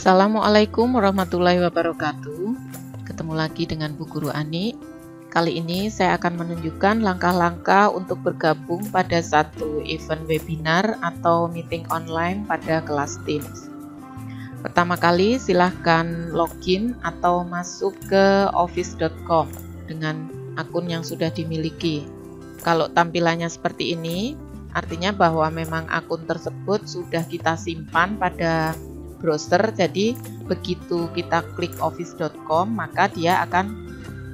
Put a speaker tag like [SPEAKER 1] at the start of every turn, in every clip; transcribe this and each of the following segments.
[SPEAKER 1] Assalamualaikum warahmatullahi wabarakatuh. Ketemu lagi dengan Bu Guru Ani. Kali ini saya akan menunjukkan langkah-langkah untuk bergabung pada satu event webinar atau meeting online pada kelas Teams. Pertama kali silahkan login atau masuk ke office.com dengan akun yang sudah dimiliki. Kalau tampilannya seperti ini, artinya bahwa memang akun tersebut sudah kita simpan pada browser, jadi begitu kita klik office.com maka dia akan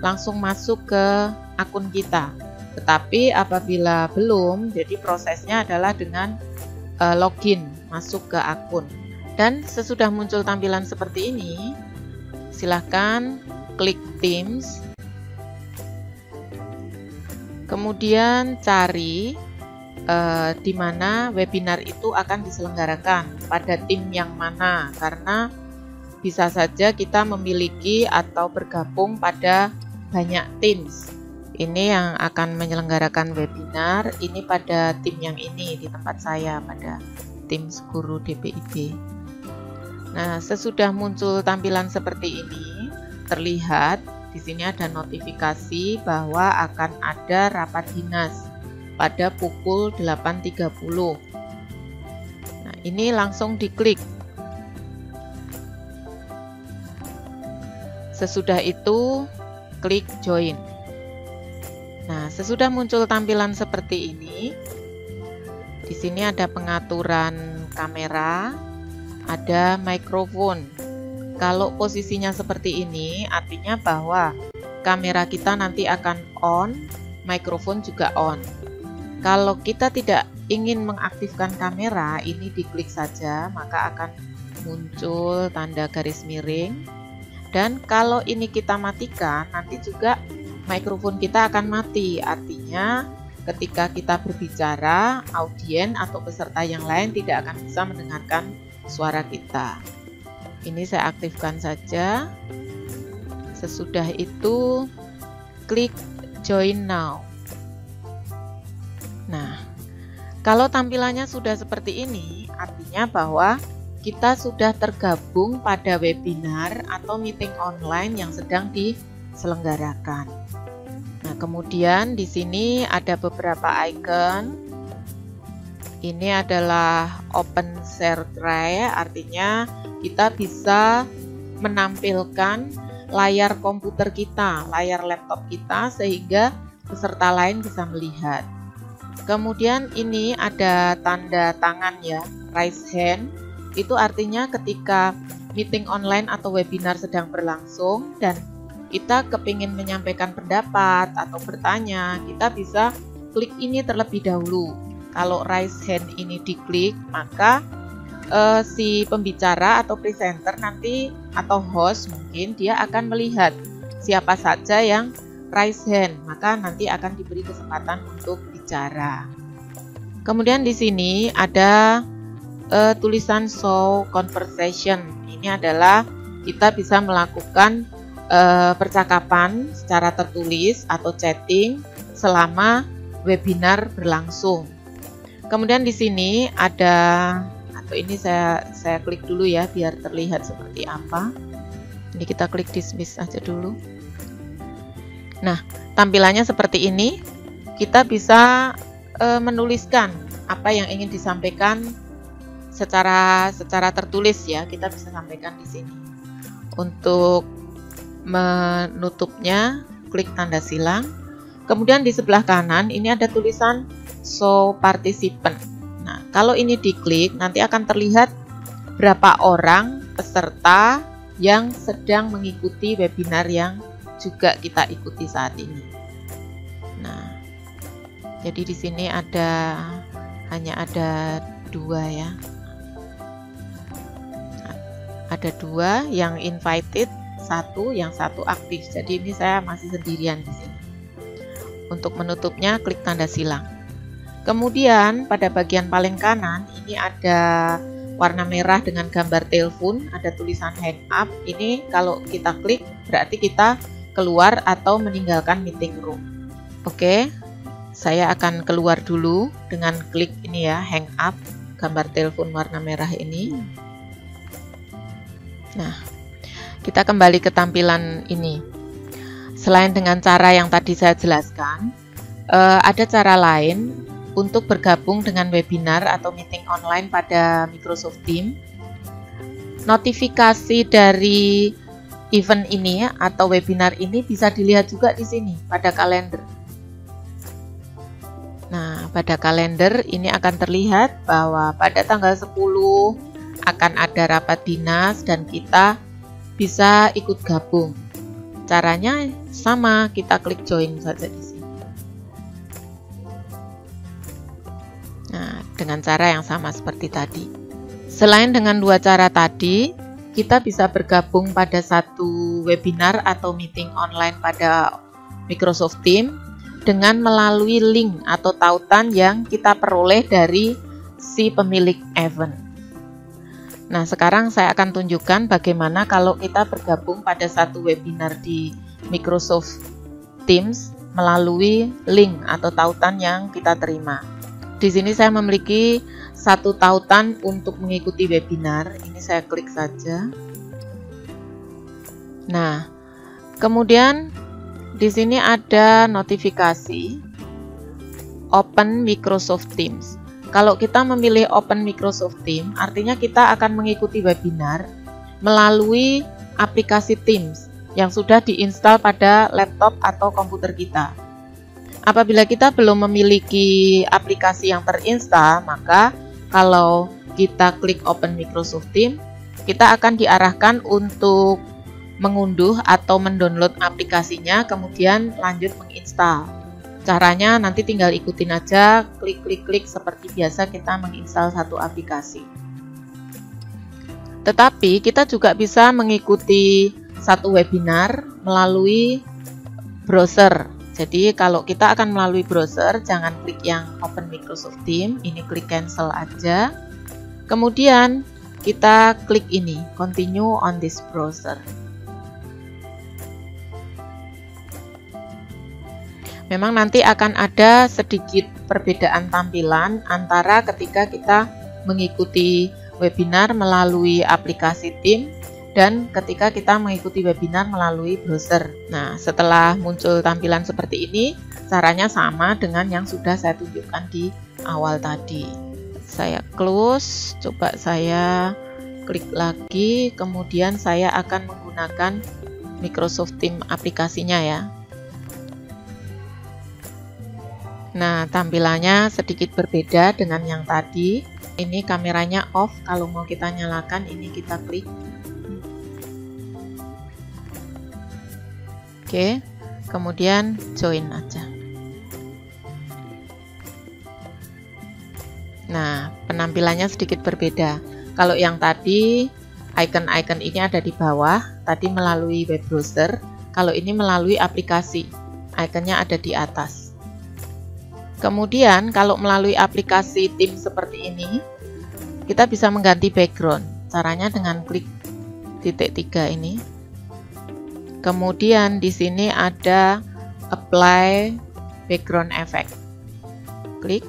[SPEAKER 1] langsung masuk ke akun kita. Tetapi apabila belum, jadi prosesnya adalah dengan login masuk ke akun. Dan sesudah muncul tampilan seperti ini, silahkan klik Teams, kemudian cari di mana webinar itu akan diselenggarakan, pada tim yang mana, karena bisa saja kita memiliki atau bergabung pada banyak Teams. Ini yang akan menyelenggarakan webinar, ini pada tim yang ini di tempat saya, pada Teams Guru DPIB. Nah, sesudah muncul tampilan seperti ini, terlihat di sini ada notifikasi bahwa akan ada rapat dinas pada pukul 8.30. Nah, ini langsung diklik. Sesudah itu klik join. Nah, sesudah muncul tampilan seperti ini, di sini ada pengaturan kamera, ada mikrofon. Kalau posisinya seperti ini, artinya bahwa kamera kita nanti akan on, mikrofon juga on. Kalau kita tidak ingin mengaktifkan kamera, ini diklik saja, maka akan muncul tanda garis miring. Dan kalau ini kita matikan, nanti juga mikrofon kita akan mati. Artinya ketika kita berbicara, audien atau peserta yang lain tidak akan bisa mendengarkan suara kita. Ini saya aktifkan saja. Sesudah itu klik join now. Nah, kalau tampilannya sudah seperti ini, artinya bahwa kita sudah tergabung pada webinar atau meeting online yang sedang diselenggarakan. Nah, kemudian di sini ada beberapa icon. Ini adalah open share tray, artinya kita bisa menampilkan layar komputer kita, layar laptop kita, sehingga peserta lain bisa melihat. Kemudian ini ada tanda tangan ya, raise hand. Itu artinya ketika meeting online atau webinar sedang berlangsung dan kita kepingin menyampaikan pendapat atau bertanya, kita bisa klik ini terlebih dahulu. Kalau raise hand ini diklik, maka si pembicara atau presenter nanti atau host mungkin dia akan melihat siapa saja yang raise hand, maka nanti akan diberi kesempatan untuk bicara. Kemudian di sini ada tulisan show conversation. Ini adalah kita bisa melakukan percakapan secara tertulis atau chatting selama webinar berlangsung. Kemudian di sini ada, atau ini saya klik dulu ya biar terlihat seperti apa. Ini kita klik dismiss aja dulu. Nah, tampilannya seperti ini. Kita bisa menuliskan apa yang ingin disampaikan secara tertulis ya. Kita bisa sampaikan di sini. Untuk menutupnya, klik tanda silang. Kemudian di sebelah kanan ini ada tulisan show participant. Nah, kalau ini diklik, nanti akan terlihat berapa orang peserta yang sedang mengikuti webinar yang juga kita ikuti saat ini. Nah, jadi di sini hanya ada 2 ya. Ada 2 yang invited, yang satu aktif. Jadi ini saya masih sendirian di sini. Untuk menutupnya klik tanda silang. Kemudian pada bagian paling kanan ini ada warna merah dengan gambar telepon, ada tulisan hang up. Ini kalau kita klik berarti kita keluar atau meninggalkan meeting room. Oke, saya akan keluar dulu dengan klik ini ya, hang up, gambar telepon warna merah ini. Nah, kita kembali ke tampilan ini. Selain dengan cara yang tadi saya jelaskan, ada cara lain untuk bergabung dengan webinar atau meeting online pada Microsoft Teams. Notifikasi dari event ini atau webinar ini bisa dilihat juga di sini pada kalender. Nah, pada kalender ini akan terlihat bahwa pada tanggal 10 akan ada rapat dinas dan kita bisa ikut gabung. Caranya sama, kita klik join saja di sini. Nah, dengan cara yang sama seperti tadi. Selain dengan dua cara tadi, kita bisa bergabung pada satu webinar atau meeting online pada Microsoft Teams dengan melalui link atau tautan yang kita peroleh dari si pemilik event. Nah, sekarang saya akan tunjukkan bagaimana kalau kita bergabung pada satu webinar di Microsoft Teams melalui link atau tautan yang kita terima. Di sini saya memiliki satu tautan untuk mengikuti webinar. Ini saya klik saja. Nah, kemudian di sini ada notifikasi Open Microsoft Teams. Kalau kita memilih Open Microsoft Teams, artinya kita akan mengikuti webinar melalui aplikasi Teams yang sudah diinstal pada laptop atau komputer kita. Apabila kita belum memiliki aplikasi yang terinstal, maka kalau kita klik Open Microsoft Teams, kita akan diarahkan untuk mengunduh atau mendownload aplikasinya, kemudian lanjut menginstal. Caranya nanti tinggal ikutin aja, klik seperti biasa kita menginstal satu aplikasi. Tetapi kita juga bisa mengikuti satu webinar melalui browser. Jadi kalau kita akan melalui browser, jangan klik yang Open Microsoft Teams, ini klik cancel aja. Kemudian kita klik ini, continue on this browser. Memang nanti akan ada sedikit perbedaan tampilan antara ketika kita mengikuti webinar melalui aplikasi Teams dan ketika kita mengikuti webinar melalui browser. Nah, setelah muncul tampilan seperti ini, caranya sama dengan yang sudah saya tunjukkan di awal tadi. Saya close, coba saya klik lagi, kemudian saya akan menggunakan Microsoft Teams aplikasinya ya. Nah, tampilannya sedikit berbeda dengan yang tadi. Ini kameranya off, kalau mau kita nyalakan ini kita klik. Oke, kemudian join aja. Nah, penampilannya sedikit berbeda. Kalau yang tadi icon-icon ini ada di bawah, tadi melalui web browser. Kalau ini melalui aplikasi, iconnya ada di atas. Kemudian kalau melalui aplikasi Teams seperti ini, kita bisa mengganti background. Caranya dengan klik titik 3 ini. Kemudian di sini ada apply background effect. Klik.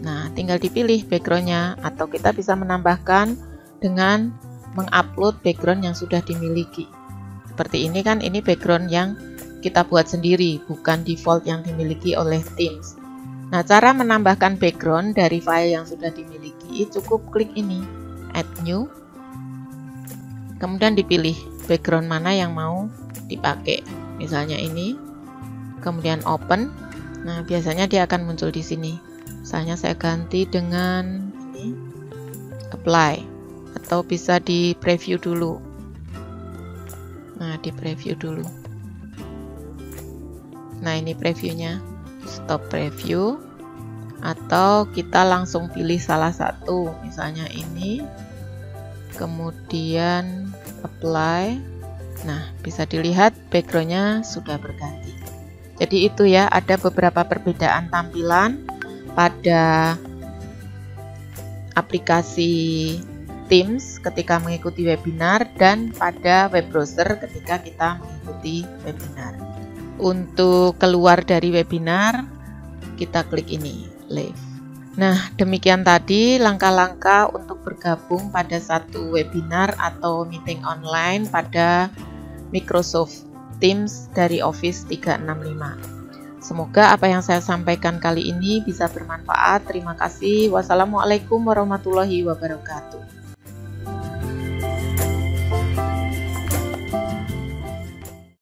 [SPEAKER 1] Nah, tinggal dipilih backgroundnya, atau kita bisa menambahkan dengan mengupload background yang sudah dimiliki. Seperti ini kan, ini background yang kita buat sendiri, bukan default yang dimiliki oleh Teams. Nah, cara menambahkan background dari file yang sudah dimiliki, cukup klik ini, add new. Kemudian dipilih background mana yang mau dipakai. Misalnya ini. Kemudian open. Nah, biasanya dia akan muncul di sini. Misalnya saya ganti dengan ini, apply. Atau bisa di preview dulu. Nah, di preview dulu. Nah, ini previewnya, stop preview, atau kita langsung pilih salah satu, misalnya ini, kemudian apply. Nah, bisa dilihat backgroundnya sudah berganti. Jadi itu ya, ada beberapa perbedaan tampilan pada aplikasi Teams ketika mengikuti webinar dan pada web browser ketika kita mengikuti webinar. Untuk keluar dari webinar, kita klik ini, leave. Nah, demikian tadi langkah-langkah untuk bergabung pada satu webinar atau meeting online pada Microsoft Teams dari Office 365. Semoga apa yang saya sampaikan kali ini bisa bermanfaat. Terima kasih. Wassalamualaikum warahmatullahi wabarakatuh.